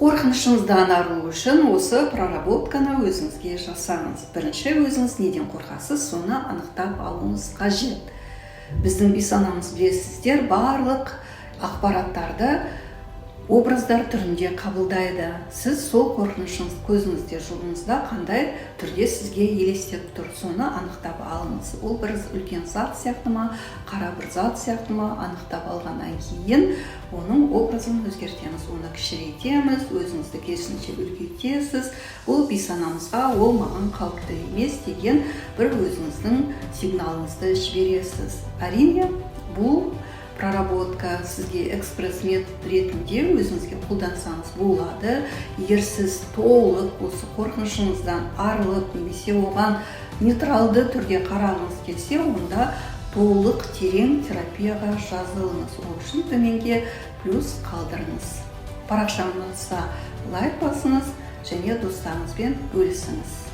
Қорқынышыңыздан арылу үшін осы проработканы өзіңізге жасаңыз. Бірінші, өзіңіз неден қорқасыз, соны анықтап алуыңыз қажет. Біздің бейсанамыз, білесіздер, барлық ақпараттарды образдар түрінде қабылдайды. Сіз сол қорқынышыңыз көзіңізде, жолыңызда қандай түрде сізге елестеп тұр, соны анықтап алыңыз. Ол бір үлкен зат сияқты ма, қара бір зат сияқты ма, анықтап алғаннан кейін оның образын өзгертеміз, оны кішірейтеміз, өзіңізді керісінше үлкейтесіз. Ол бейсанамызға, ол маған қауіпті емес деген бір өзіңіздің сигналыңызды жібересіз. Әрине, бұл проработка сізге экспресс метод ретінде өзіңізге қолдансаңыз болады. Егер сіз толық осы қорқынышыңыздан арылып, немесе оған нейтралды түрде қарағыңыз келсе, онда толық терең терапияға жазылыңыз. Ол үшін төменге плюс қалдырыңыз. Парақшамызға лайк басыңыз және достарыңызбен бөлісіңіз.